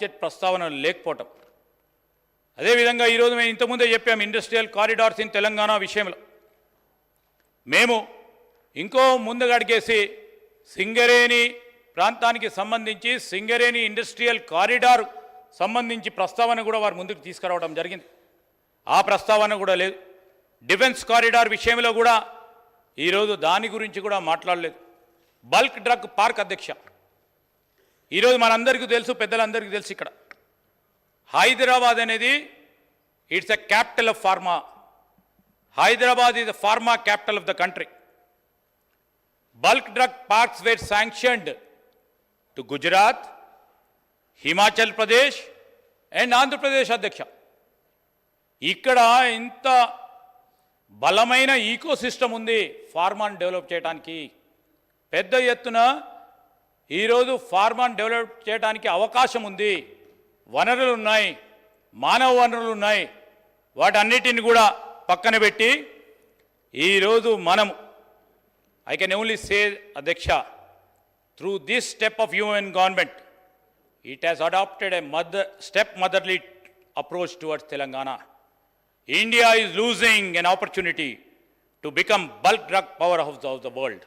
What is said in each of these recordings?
Budget ప్రస్తావన లేకపోవటం. అదేవిధంగా ఈరోజు మేము ఇంతకుముందే చెప్పాము ఇండస్ట్రియల్ కారిడార్స్ ఇన్ తెలంగాణ విషయంలో మేము ఇంకో ముందుగడిగేసి సింగరేణి ప్రాంతానికి సంబంధించి సింగరేణి ఇండస్ట్రియల్ కారిడార్ సంబంధించి ప్రస్తావన కూడా వారు ముందుకు తీసుకురావడం జరిగింది. ఆ ప్రస్తావన కూడా లేదు. డిఫెన్స్ కారిడార్ విషయంలో కూడా ఈరోజు దాని గురించి కూడా మాట్లాడలేదు. బల్క్ డ్రగ్ పార్క్ అధ్యక్ష, ఈరోజు మనందరికీ తెలుసు, పెద్దలందరికీ తెలుసు, ఇక్కడ హైదరాబాద్ అనేది it's a capital of pharma. Hyderabad is the pharma capital of the country. Bulk drug parks were sanctioned to Gujarat, Himachal Pradesh and Andhra Pradesh అధ్యక్ష. ఇక్కడ ఇంత బలమైన ఈకో సిస్టమ్ ఉంది ఫార్మాను డెవలప్ చేయడానికి. పెద్ద ఎత్తున ఈరోజు ఫార్మాను డెవలప్ చేయడానికి అవకాశం ఉంది. వనరులు ఉన్నాయి, మానవ వనరులు ఉన్నాయి. వాటన్నిటిని కూడా పక్కన పెట్టి ఈరోజు మనము I can only say, Adhyaksha, through this step of UN government, it has adopted a step-motherly approach towards Telangana. India is losing an opportunity to become bulk drug powerhouse of the world.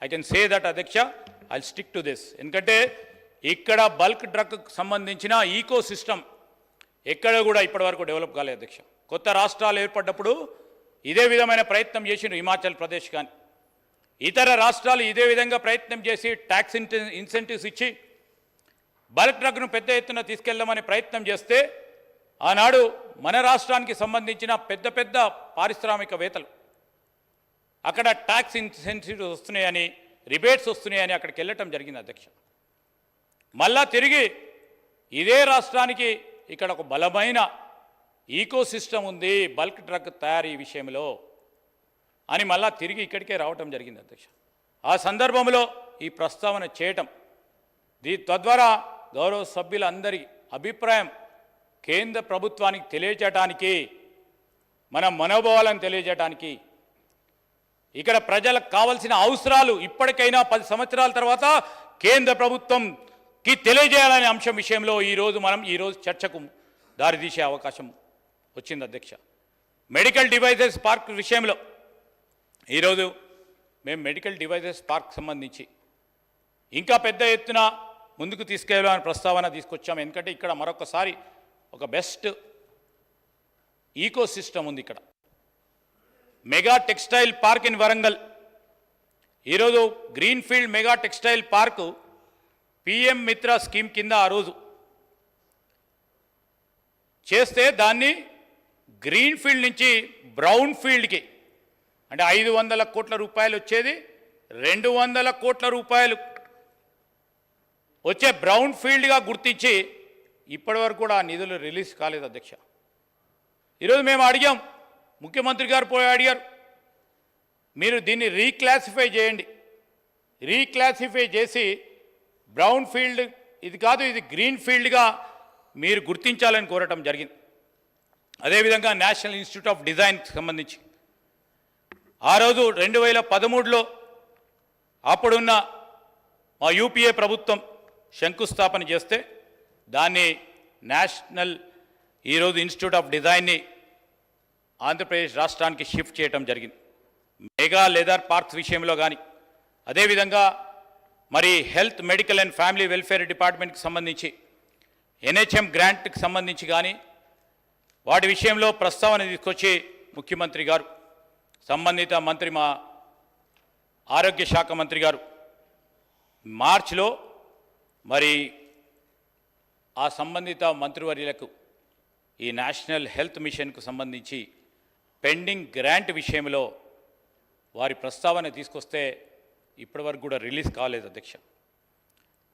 I can say that, Adhyaksha, I'll stick to this. ఎందుకంటే ఇక్కడ bulk drug సంబంధించిన eco system ఎక్కడ కూడా ఇప్పటివరకు develop కాలేదు అధ్యక్ష. కొత్త రాష్ట్రాలు ఏర్పడ్డప్పుడు ఇదే విధమైన ప్రయత్నం చేసిండ్రు. హిమాచల్ ప్రదేశ్ కానీ ఇతర రాష్ట్రాలు ఇదే విధంగా ప్రయత్నం చేసి ట్యాక్స్ ఇన్సెంటివ్స్ ఇచ్చి బల్క్ డ్రగ్ను పెద్ద ఎత్తున తీసుకెళ్దామని ప్రయత్నం చేస్తే ఆనాడు మన రాష్ట్రానికి సంబంధించిన పెద్ద పెద్ద పారిశ్రామికవేత్తలు అక్కడ ట్యాక్స్ ఇన్సెంటివ్స్ వస్తున్నాయని, రిబేట్స్ వస్తున్నాయని అక్కడికి వెళ్ళటం జరిగింది అధ్యక్ష. మళ్ళా తిరిగి ఇదే రాష్ట్రానికి ఇక్కడ ఒక బలమైన ఈకో సిస్టమ్ ఉంది బల్క్ డ్రగ్ తయారీ విషయంలో అని మళ్ళా తిరిగి ఇక్కడికే రావటం జరిగింది అధ్యక్ష. ఆ సందర్భంలో ఈ ప్రస్తావన చేయటం, తద్వారా గౌరవ సభ్యులందరి అభిప్రాయం కేంద్ర ప్రభుత్వానికి తెలియజేయడానికి, మన మనోభావాలను తెలియజేయడానికి, ఇక్కడ ప్రజలకు కావాల్సిన అవసరాలు ఇప్పటికైనా 10 సంవత్సరాల తర్వాత కేంద్ర ప్రభుత్వంకి తెలియజేయాలనే అంశం విషయంలో ఈరోజు చర్చకు దారితీసే అవకాశం వచ్చింది అధ్యక్ష. మెడికల్ డివైజెస్ పార్క్ విషయంలో ఈరోజు మేము మెడికల్ డివైజెస్ పార్క్ సంబంధించి ఇంకా పెద్ద ఎత్తున ముందుకు తీసుకెళ్లాలని ప్రస్తావన తీసుకొచ్చాము. ఎందుకంటే ఇక్కడ మరొకసారి ఒక బెస్ట్ ఈకో సిస్టమ్ ఉంది. ఇక్కడ mega textile park in Warangal, ఈరోజు greenfield mega textile park PM Mitra scheme కింద ఆ రోజు చేస్తే దాన్ని గ్రీన్ఫీల్డ్ నుంచి బ్రౌన్ ఫీల్డ్కి, అంటే 500 కోట్ల రూపాయలు వచ్చేది 200 కోట్ల రూపాయలు వచ్చే బ్రౌన్ ఫీల్డ్గా గుర్తించి ఇప్పటివరకు కూడా ఆ నిధులు రిలీజ్ కాలేదు అధ్యక్ష. ఈరోజు మేము అడిగాం, ముఖ్యమంత్రి గారు పోయి అడిగారు, మీరు దీన్ని రీక్లాసిఫై చేయండి, రీక్లాసిఫై చేసి బ్రౌన్ ఫీల్డ్ ఇది కాదు, ఇది గ్రీన్ ఫీల్డ్గా మీరు గుర్తించాలని కోరటం జరిగింది. అదేవిధంగా నేషనల్ ఇన్స్టిట్యూట్ ఆఫ్ డిజైన్కి సంబంధించి ఆ రోజు 2013లో అప్పుడున్న మా యూపీఏ ప్రభుత్వం శంకుస్థాపన చేస్తే దాన్ని నేషనల్ ఈరోజు ఇన్స్టిట్యూట్ ఆఫ్ డిజైన్ని ఆంధ్రప్రదేశ్ రాష్ట్రానికి షిఫ్ట్ చేయడం జరిగింది. మెగా లెదర్ పార్క్స్ విషయంలో కానీ, అదేవిధంగా మరి health, medical and family welfare డిపార్ట్మెంట్కి సంబంధించి ఎన్హెచ్ఎం గ్రాంట్కి సంబంధించి కానీ వాటి విషయంలో ప్రస్తావన తీసుకొచ్చి ముఖ్యమంత్రి గారు, సంబంధిత మంత్రి మా ఆరోగ్య శాఖ మంత్రి గారు మార్చిలో మరి ఆ సంబంధిత మంత్రివర్యులకు ఈ నేషనల్ హెల్త్ మిషన్కు సంబంధించి పెండింగ్ గ్రాంట్ విషయంలో వారి ప్రస్తావన తీసుకొస్తే ఇప్పటివరకు కూడా రిలీజ్ కాలేదు అధ్యక్ష.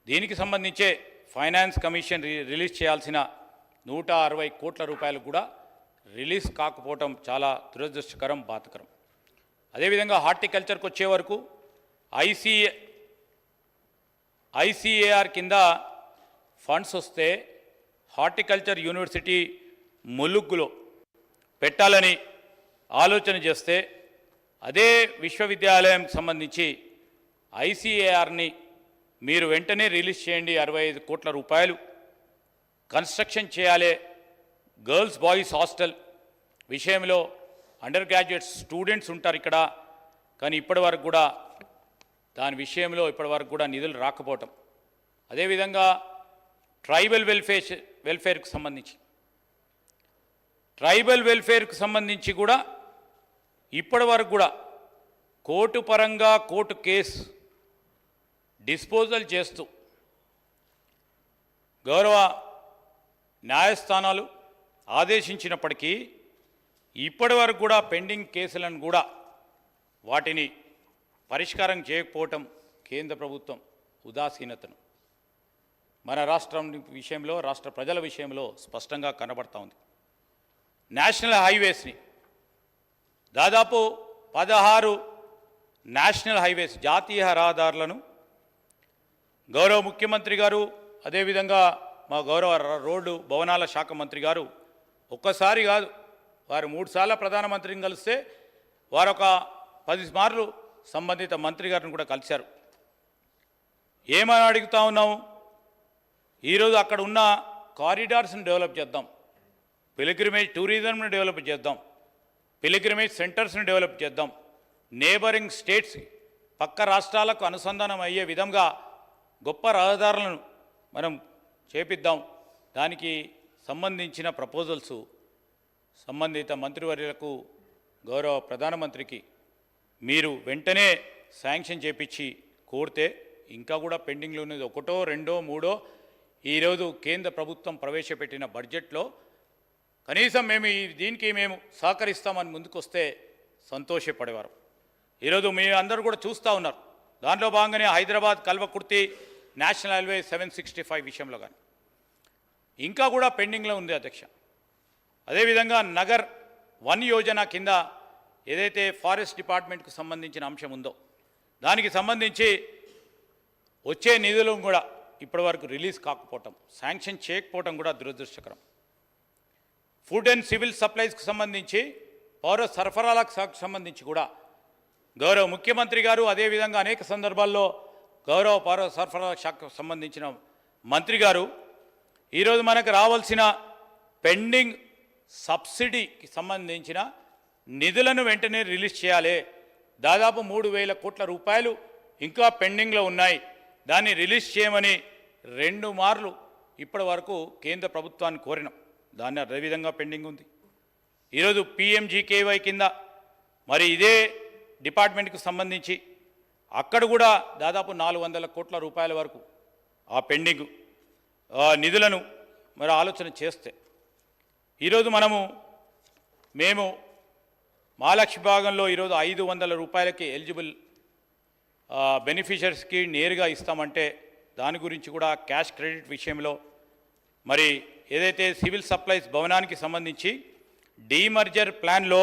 దీనికి సంబంధించే ఫైనాన్స్ కమిషన్ రిలీజ్ చేయాల్సిన 160 కోట్ల రూపాయలు కూడా రిలీజ్ కాకపోవటం చాలా దురదృష్టకరం, బాధకరం. అదేవిధంగా హార్టికల్చర్కి వచ్చే వరకు ఐసీఏఆర్ కింద ఫండ్స్ వస్తే హార్టికల్చర్ యూనివర్సిటీ ములుగ్గులో పెట్టాలని ఆలోచన చేస్తే అదే విశ్వవిద్యాలయం సంబంధించి ఐసీఏఆర్ని మీరు వెంటనే రిలీజ్ చేయండి 65 కోట్ల రూపాయలు కన్స్ట్రక్షన్ చేయాలి, గర్ల్స్ బాయ్స్ హాస్టల్ విషయంలో అండర్ గ్రాడ్యుయేట్ స్టూడెంట్స్ ఉంటారు ఇక్కడ, కానీ ఇప్పటి వరకు కూడా దాని విషయంలో ఇప్పటివరకు కూడా నిధులు రాకపోవటం. అదేవిధంగా ట్రైబల్ వెల్ఫేర్కి సంబంధించి కూడా ఇప్పటి వరకు కూడా కోర్టు పరంగా కోర్టు కేసు డిస్పోజల్ చేస్తూ గౌరవ న్యాయస్థానాలు ఆదేశించినప్పటికీ ఇప్పటి వరకు కూడా పెండింగ్ కేసులను కూడా వాటిని పరిష్కారం చేయకపోవటం కేంద్ర ప్రభుత్వం ఉదాసీనతను మన రాష్ట్రం విషయంలో, రాష్ట్ర ప్రజల విషయంలో స్పష్టంగా కనబడతా ఉంది. నేషనల్ హైవేస్ని దాదాపు 16 నేషనల్ హైవేస్ జాతీయ రహదారులను గౌరవ ముఖ్యమంత్రి గారు, అదేవిధంగా మా గౌరవ రోడ్డు భవనాల శాఖ మంత్రి గారు ఒక్కసారి కాదు, వారు 3 సార్లు ప్రధానమంత్రిని కలిస్తే వారు ఒక 10 మార్లు సంబంధిత మంత్రి గారిని కూడా కలిశారు. ఏమని అడుగుతా ఉన్నాము, ఈరోజు అక్కడ ఉన్న కారిడార్స్ని డెవలప్ చేద్దాం, పిలిగ్రిమేజ్ టూరిజంని డెవలప్ చేద్దాం, పిలిగ్రిమేజ్ సెంటర్స్ని డెవలప్ చేద్దాం, నేబరింగ్ స్టేట్స్ పక్క రాష్ట్రాలకు అనుసంధానం అయ్యే విధంగా గొప్ప రహదారులను మనం చేపిద్దాం. దానికి సంబంధించిన ప్రపోజల్స్ సంబంధిత మంత్రివర్యులకు, గౌరవ ప్రధానమంత్రికి మీరు వెంటనే శాంక్షన్ చేపించి కోరితే ఇంకా కూడా పెండింగ్లో ఉన్నది 1, 2, 3 ఈరోజు కేంద్ర ప్రభుత్వం ప్రవేశపెట్టిన బడ్జెట్లో కనీసం దీనికి మేము సహకరిస్తామని ముందుకొస్తే సంతోషపడేవారు. ఈరోజు మీ అందరూ కూడా చూస్తూ ఉన్నారు. దాంట్లో భాగంగానే హైదరాబాద్ కల్వకుర్తి నేషనల్ హైవే 765 విషయంలో కానీ ఇంకా కూడా పెండింగ్లో ఉంది అధ్యక్ష. అదేవిధంగా నగర్ 1 యోజన కింద ఏదైతే ఫారెస్ట్ డిపార్ట్మెంట్కు సంబంధించిన అంశం ఉందో దానికి సంబంధించి వచ్చే నిధులు కూడా ఇప్పటి వరకు రిలీజ్ కాకపోవటం, శాంక్షన్ చేయకపోవటం కూడా దురదృష్టకరం. ఫుడ్ అండ్ సివిల్ సప్లైస్కి సంబంధించి, పౌర సరఫరాలకు సంబంధించి కూడా గౌరవ ముఖ్యమంత్రి గారు, అదేవిధంగా అనేక సందర్భాల్లో గౌరవ పౌర సరఫరాల శాఖకు సంబంధించిన మంత్రి గారు ఈరోజు మనకు రావాల్సిన పెండింగ్ సబ్సిడీకి సంబంధించిన నిధులను వెంటనే రిలీజ్ చేయాలి. దాదాపు 3,000 కోట్ల రూపాయలు ఇంకా పెండింగ్లో ఉన్నాయి, దాన్ని రిలీజ్ చేయమని 2 మార్లు ఇప్పటి వరకు కేంద్ర ప్రభుత్వాన్ని కోరినాం. దాన్ని అదేవిధంగా పెండింగ్ ఉంది. ఈరోజు PMGKY కింద మరి ఇదే డిపార్ట్మెంట్కి సంబంధించి అక్కడ కూడా దాదాపు 400 కోట్ల రూపాయల వరకు ఆ పెండింగ్ నిధులను మరి ఆలోచన చేస్తే ఈరోజు మేము మహాలక్ష్మి భాగంలో ఈరోజు 500 రూపాయలకి ఎలిజిబుల్ బెనిఫిషరీస్కి నేరుగా ఇస్తామంటే దాని గురించి కూడా క్యాష్ క్రెడిట్ విషయంలో మరి ఏదైతే సివిల్ సప్లైస్ భవనానికి సంబంధించి డీమర్జర్ ప్లాన్లో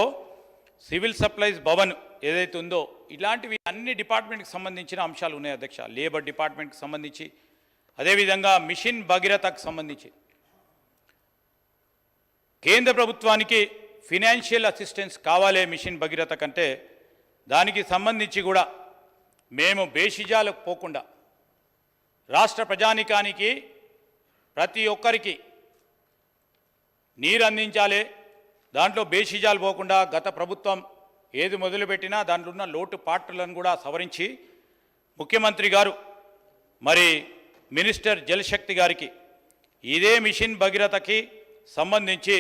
సివిల్ సప్లైస్ భవన్ ఏదైతే ఉందో ఇలాంటివి అన్ని డిపార్ట్మెంట్కి సంబంధించిన అంశాలు ఉన్నాయి అధ్యక్ష. లేబర్ డిపార్ట్మెంట్కి సంబంధించి, అదేవిధంగా మిషన్ భగీరథకు సంబంధించి కేంద్ర ప్రభుత్వానికి ఫినాన్షియల్ అసిస్టెన్స్ కావాలి. మిషన్ భగీరథ కంటే దానికి సంబంధించి కూడా మేము బేషిజాలకు పోకుండా రాష్ట్ర ప్రజానికానికి ప్రతి ఒక్కరికి నీరు అందించాలి. దాంట్లో బేషిజాలు పోకుండా గత ప్రభుత్వం ఏది మొదలుపెట్టినా దాంట్లో ఉన్న లోటుపాట్లను కూడా సవరించి ముఖ్యమంత్రి గారు మరి మినిస్టర్ జలశక్తి గారికి ఇదే మిషన్ భగీరథకి సంబంధించి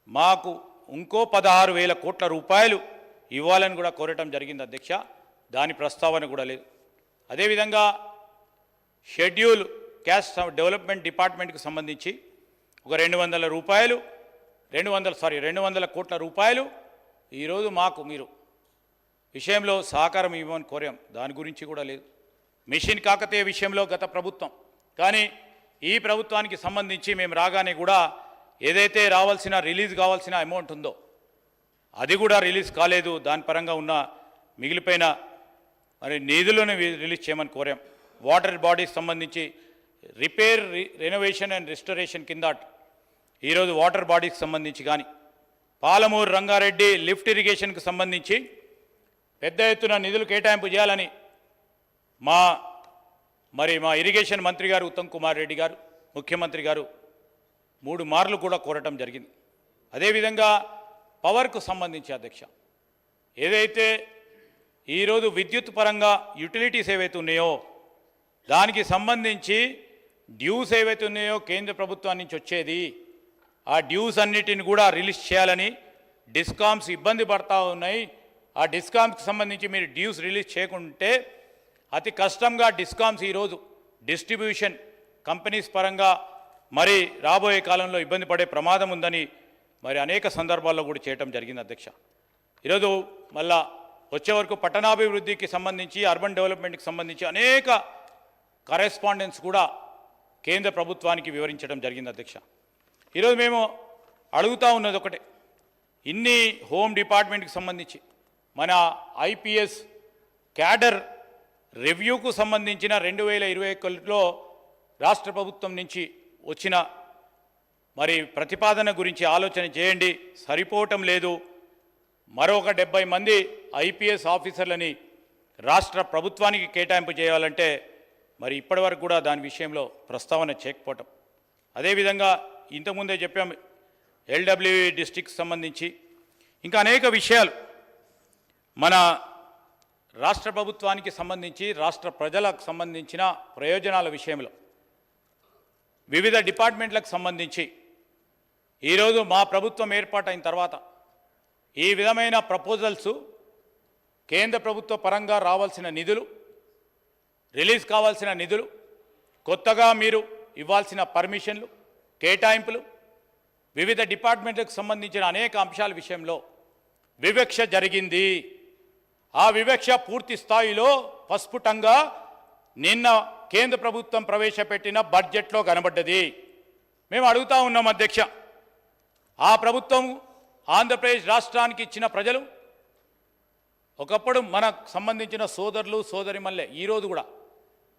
మాకు ఇంకో 16,000 కోట్ల రూపాయలు ఇవ్వాలని కూడా కోరటం జరిగింది అధ్యక్ష. దాని ప్రస్తావన కూడా లేదు. అదేవిధంగా షెడ్యూల్ క్యాస్ట్ డెవలప్మెంట్ డిపార్ట్మెంట్కి సంబంధించి ఒక 200 కోట్ల రూపాయలు ఈరోజు మాకు మీరు విషయంలో సహకారం ఇవ్వమని కోరాం. దాని గురించి కూడా లేదు. మిషన్ కాకతీయ విషయంలో గత ప్రభుత్వం, కానీ ఈ ప్రభుత్వానికి సంబంధించి మేము రాగానే కూడా ఏదైతే రిలీజ్ కావాల్సిన అమౌంట్ ఉందో అది కూడా రిలీజ్ కాలేదు. దాని పరంగా ఉన్న మిగిలిపోయిన మరి నిధులను రిలీజ్ చేయమని కోరాం. వాటర్ బాడీస్ సంబంధించి రిపేర్, రెనోవేషన్ అండ్ రెస్టరేషన్ కింద ఈరోజు వాటర్ బాడీకి సంబంధించి కానీ, పాలమూరు రంగారెడ్డి లిఫ్ట్ ఇరిగేషన్కి సంబంధించి పెద్ద ఎత్తున నిధులు కేటాయింపు చేయాలని మా ఇరిగేషన్ మంత్రి గారు ఉత్తమ్ కుమార్ రెడ్డి గారు, ముఖ్యమంత్రి గారు 3 మార్లు కూడా కోరటం జరిగింది. అదేవిధంగా పవర్కు సంబంధించి అధ్యక్ష, ఏదైతే ఈరోజు విద్యుత్ పరంగా యుటిలిటీస్ ఏవైతే ఉన్నాయో దానికి సంబంధించి డ్యూస్ ఏవైతే ఉన్నాయో కేంద్ర ప్రభుత్వం నుంచి వచ్చేది, ఆ డ్యూస్ అన్నిటిని కూడా రిలీజ్ చేయాలని డిస్కామ్స్ ఇబ్బంది పడతా ఉన్నాయి. ఆ డిస్కామ్స్కి సంబంధించి మీరు డ్యూస్ రిలీజ్ చేయకుంటే అతి కష్టంగా డిస్కామ్స్ ఈరోజు డిస్ట్రిబ్యూషన్ కంపెనీస్ పరంగా మరి రాబోయే కాలంలో ఇబ్బంది పడే ప్రమాదం ఉందని మరి అనేక సందర్భాల్లో కూడా చేయటం జరిగింది అధ్యక్ష. ఈరోజు మళ్ళా వచ్చే వరకు పట్టణాభివృద్ధికి సంబంధించి అర్బన్ డెవలప్మెంట్కి సంబంధించి అనేక కరెస్పాండెన్స్ కూడా కేంద్ర ప్రభుత్వానికి వివరించడం జరిగింది అధ్యక్ష. ఈరోజు మేము అడుగుతూ ఉన్నది ఒకటే, ఇన్ని హోమ్ డిపార్ట్మెంట్కి సంబంధించి మన ఐపీఎస్ క్యాడర్ రివ్యూకు సంబంధించిన 2021లో రాష్ట్ర ప్రభుత్వం నుంచి వచ్చిన మరి ప్రతిపాదన గురించి ఆలోచన చేయండి. సరిపోవటం లేదు. మరొక 70 మంది ఐపీఎస్ ఆఫీసర్లని రాష్ట్ర ప్రభుత్వానికి కేటాయింపు చేయాలంటే మరి ఇప్పటివరకు కూడా దాని విషయంలో ప్రస్తావన చేయకపోవటం. అదేవిధంగా ఇంతకుముందే చెప్పాము ఎల్డబ్ల్యూఈ డిస్ట్రిక్ట్ సంబంధించి ఇంకా అనేక విషయాలు మన రాష్ట్ర ప్రభుత్వానికి సంబంధించి రాష్ట్ర ప్రజలకు సంబంధించిన ప్రయోజనాల విషయంలో వివిధ డిపార్ట్మెంట్లకు సంబంధించి ఈరోజు మా ప్రభుత్వం ఏర్పాటైన తర్వాత ఈ విధమైన ప్రపోజల్స్ కేంద్ర ప్రభుత్వ పరంగా రావాల్సిన నిధులు, రిలీజ్ కావాల్సిన నిధులు, కొత్తగా మీరు ఇవ్వాల్సిన పర్మిషన్లు, కేటాయింపులు, వివిధ డిపార్ట్మెంట్లకు సంబంధించిన అనేక అంశాల విషయంలో వివక్ష జరిగింది. ఆ వివక్ష పూర్తి స్థాయిలో పస్ఫుటంగా నిన్న కేంద్ర ప్రభుత్వం ప్రవేశపెట్టిన బడ్జెట్లో కనబడ్డది. మేము అడుగుతా ఉన్నాం అధ్యక్ష, ఆ ప్రభుత్వం ఆంధ్రప్రదేశ్ రాష్ట్రానికి ఇచ్చిన ప్రజలు ఒకప్పుడు మనకు సంబంధించిన సోదరులు సోదరిమల్లే ఈరోజు కూడా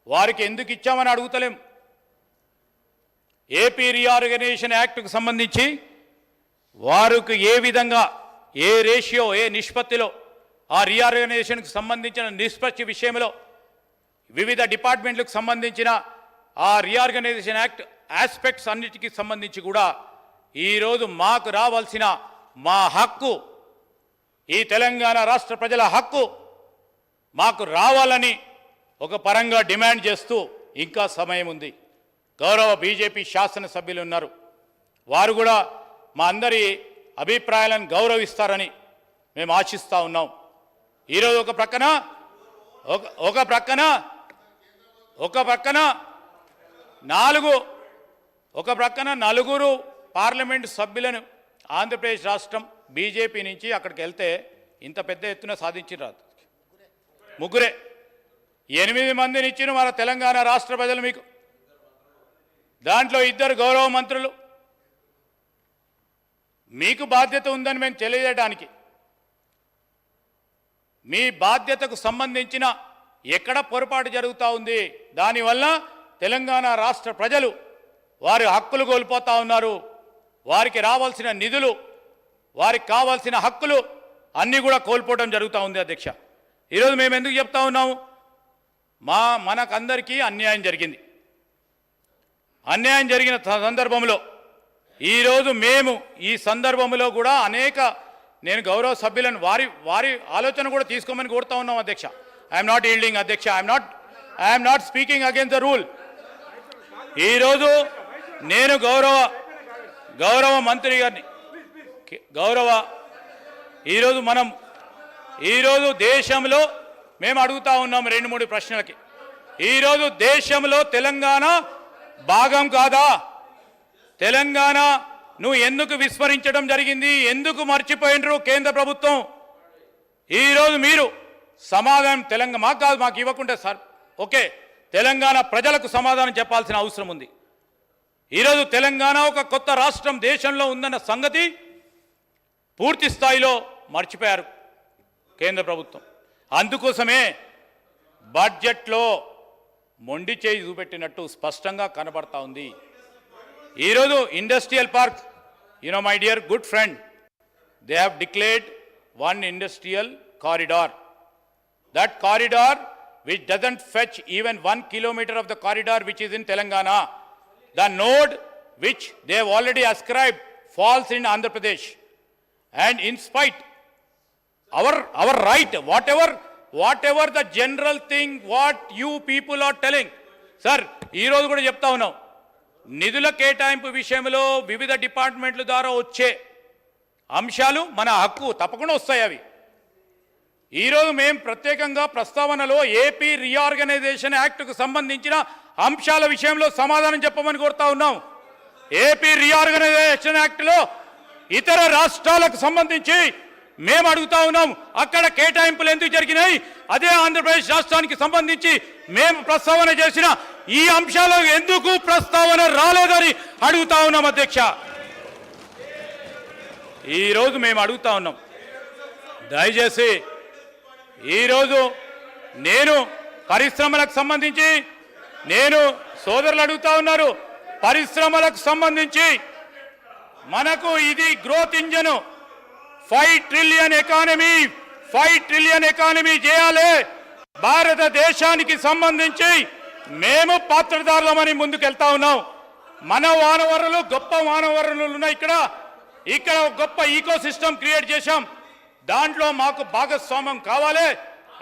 వారికి ఎందుకు ఇచ్చామని అడుగుతలేం. ఏపీ రీఆర్గనైజేషన్ యాక్ట్కు సంబంధించి వారికి ఏ విధంగా ఏ రేషియో ఏ నిష్పత్తిలో ఆ రీఆర్గనైజేషన్కి సంబంధించిన నిష్పత్తి విషయంలో వివిధ డిపార్ట్మెంట్లకు సంబంధించిన ఆ రీఆర్గనైజేషన్ యాక్ట్ ఆస్పెక్ట్స్ అన్నిటికీ సంబంధించి కూడా ఈరోజు మాకు రావాల్సిన మా హక్కు, ఈ తెలంగాణ రాష్ట్ర ప్రజల హక్కు మాకు రావాలని ఒక పరంగా డిమాండ్ చేస్తూ ఇంకా సమయం ఉంది. గౌరవ బీజేపీ శాసనసభ్యులు ఉన్నారు, వారు కూడా మా అందరి అభిప్రాయాలను గౌరవిస్తారని మేము ఆశిస్తూ ఉన్నాం. ఈరోజు ఒక ప్రక్కన నలుగురు పార్లమెంటు సభ్యులను ఆంధ్రప్రదేశ్ రాష్ట్రం బీజేపీ నుంచి అక్కడికి వెళ్తే ఇంత పెద్ద ఎత్తున సాధించి రాదు. ముగ్గురే 8 మందిని ఇచ్చిన మన తెలంగాణ రాష్ట్ర ప్రజలు మీకు. దాంట్లో 2 గౌరవ మంత్రులు. మీకు బాధ్యత ఉందని మేము తెలియజేయడానికి, మీ బాధ్యతకు సంబంధించిన ఎక్కడ పొరపాటు జరుగుతూ ఉంది, దానివల్ల తెలంగాణ రాష్ట్ర ప్రజలు వారి హక్కులు కోల్పోతూ ఉన్నారు. వారికి రావాల్సిన నిధులు, వారికి కావాల్సిన హక్కులు అన్నీ కూడా కోల్పోవడం జరుగుతూ ఉంది అధ్యక్ష. ఈరోజు మేము ఎందుకు చెప్తా ఉన్నాము, మనకందరికీ అన్యాయం జరిగింది. అన్యాయం జరిగిన సందర్భంలో ఈరోజు మేము ఈ సందర్భంలో కూడా నేను గౌరవ సభ్యులను వారి ఆలోచన కూడా తీసుకోమని కోరుతా ఉన్నాం అధ్యక్ష. ఐఎమ్ నాట్ ఈల్డింగ్ అధ్యక్ష, I'm not speaking against the rule. ఈరోజు నేను గౌరవ మంత్రి గారిని ఈరోజు దేశంలో మేము అడుగుతా ఉన్నాం 2-3 ప్రశ్నలకి. ఈరోజు దేశంలో తెలంగాణ భాగం కాదా? తెలంగాణ నువ్వు ఎందుకు విస్మరించడం జరిగింది? ఎందుకు మర్చిపోయినరు కేంద్ర ప్రభుత్వం? ఈరోజు మీరు సమాధానం తెలంగాణ మాకు కాదు, మాకు ఇవ్వకుంటే సార్ ఓకే, తెలంగాణ ప్రజలకు సమాధానం చెప్పాల్సిన అవసరం ఉంది. ఈరోజు తెలంగాణ ఒక కొత్త రాష్ట్రం దేశంలో ఉందన్న సంగతి పూర్తి స్థాయిలో మర్చిపోయారు కేంద్ర ప్రభుత్వం. అందుకోసమే బడ్జెట్లో మొండి చేయి చూపెట్టినట్టు స్పష్టంగా కనబడతా ఉంది. ఈరోజు industrial park, my dear good friend, they have declared 1 industrial corridor. That corridor which doesn't fetch even 1 kilometer of the corridor which is in Telangana. The node which they have already ascribed false in Andhra Pradesh. And in spite, our right, whatever the general thing, what you people are telling, sir, ఈ రోజు కూడా చెప్తా ఉన్నాం, నిధుల కేటాయింపు విషయంలో వివిధ డిపార్ట్మెంట్ల ద్వారా వచ్చే అంశాలు మన హక్కు, తప్పకుండా వస్తాయి అవి. ఈరోజు మేము ప్రత్యేకంగా ప్రస్తావనలో ఏపీ రీఆర్గనైజేషన్ యాక్ట్కు సంబంధించిన అంశాల విషయంలో సమాధానం చెప్పమని కోరుతా ఉన్నాం. ఏపీ రీఆర్గనైజేషన్ యాక్ట్లో ఇతర రాష్ట్రాలకు సంబంధించి మేము అడుగుతా ఉన్నాం, అక్కడ కేటాయింపులు ఎందుకు జరిగినాయి, అదే ఆంధ్రప్రదేశ్ రాష్ట్రానికి సంబంధించి మేము ప్రస్తావన చేసిన ఈ అంశాలు ఎందుకు ప్రస్తావన రాలేదని అడుగుతా ఉన్నాం అధ్యక్ష. ఈరోజు మేము అడుగుతా ఉన్నాం, దయచేసి ఈరోజు నేను పరిశ్రమలకు సంబంధించి నేను సోదరులు అడుగుతా ఉన్నారు, పరిశ్రమలకు సంబంధించి మనకు ఇది గ్రోత్ ఇంజన్, 5 ట్రిలియన్ ఎకానమీ చేయాలి. భారతదేశానికి సంబంధించి మేము పాత్రదారులమని ముందుకెళ్తా ఉన్నాం. మన వానవరులు గొప్ప వానవరులు ఉన్నాయి. ఇక్కడ గొప్ప ఈకో సిస్టమ్ క్రియేట్ చేశాం. దాంట్లో మాకు భాగస్వామ్యం కావాలి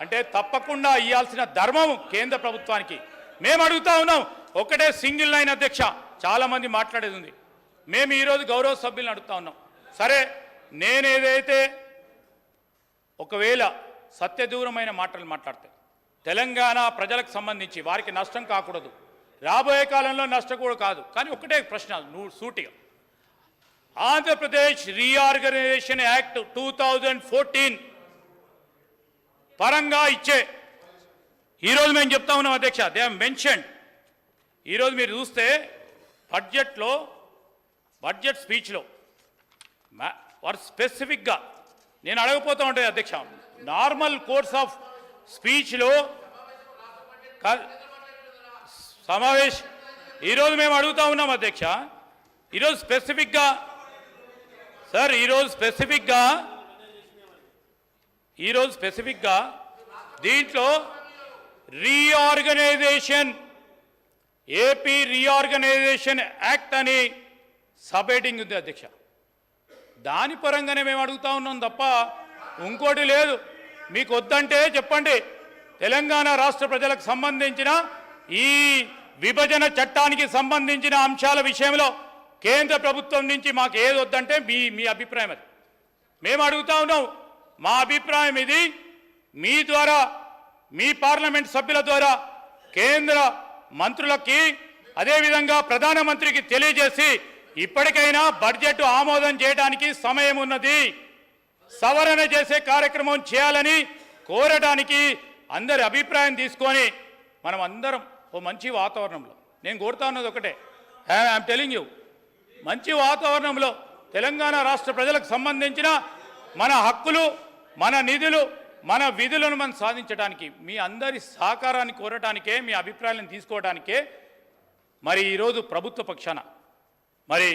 అంటే తప్పకుండా ఇవ్వాల్సిన ధర్మం కేంద్ర ప్రభుత్వానికి. మేము అడుగుతా ఉన్నాం, ఒకటే సింగిల్ లైన్ అధ్యక్ష, చాలా మంది మాట్లాడేది ఉంది. మేము ఈరోజు గౌరవ సభ్యులను అడుగుతా ఉన్నాం, సరే నేనేదైతే ఒకవేళ సత్యదూరమైన మాటలు మాట్లాడితే తెలంగాణ ప్రజలకు సంబంధించి వారికి నష్టం కాకూడదు, రాబోయే కాలంలో నష్టం కూడా కాదు. కానీ ఒకటే ప్రశ్న సూటిగా, ఆంధ్రప్రదేశ్ రీఆర్గనైజేషన్ యాక్ట్ 2014 పరంగా ఇచ్చే ఈరోజు మేము చెప్తా ఉన్నాం అధ్యక్ష, దే హావ్ మెన్షన్డ్. ఈరోజు మీరు చూస్తే బడ్జెట్ స్పీచ్లో వారు స్పెసిఫిక్గా నేను అడగపోతూ ఉంటాయి అధ్యక్ష, నార్మల్ కోర్స్ ఆఫ్ స్పీచ్లో సమావేశం ఈరోజు మేము అడుగుతా ఉన్నాం అధ్యక్ష. ఈరోజు స్పెసిఫిక్గా సార్ ఈరోజు స్పెసిఫిక్గా దీంట్లో ఏపీ రీఆర్గనైజేషన్ యాక్ట్ అని సబ్ హెడ్డింగ్ ఉంది అధ్యక్ష. దాని పరంగానే మేము అడుగుతా ఉన్నాం తప్ప ఇంకోటి లేదు. మీకు వద్దంటే చెప్పండి, తెలంగాణ రాష్ట్ర ప్రజలకు సంబంధించిన ఈ విభజన చట్టానికి సంబంధించిన అంశాల విషయంలో కేంద్ర ప్రభుత్వం నుంచి మాకు ఏది వద్దంటే మీ అభిప్రాయం అది. మేము అడుగుతా ఉన్నాం, మా అభిప్రాయం ఇది, మీ ద్వారా మీ పార్లమెంట్ సభ్యుల ద్వారా కేంద్ర మంత్రులకి అదేవిధంగా ప్రధానమంత్రికి తెలియజేసి ఇప్పటికైనా బడ్జెట్ ఆమోదం చేయడానికి సమయం ఉన్నది, సవరణ చేసే కార్యక్రమం చేయాలని కోరడానికి అందరి అభిప్రాయం తీసుకొని మనం అందరం ఓ మంచి వాతావరణంలో, నేను కోరుతా ఉన్నది ఒకటే, ఐఎమ్ టెలింగ్ యూ, మంచి వాతావరణంలో తెలంగాణ రాష్ట్ర ప్రజలకు సంబంధించిన మన హక్కులు, మన నిధులు, మన విధులను మనం సాధించడానికి మీ అందరి సహకారాన్ని కోరటానికే, మీ అభిప్రాయాలను తీసుకోవడానికే మరి ఈరోజు ప్రభుత్వ పక్షాన మరి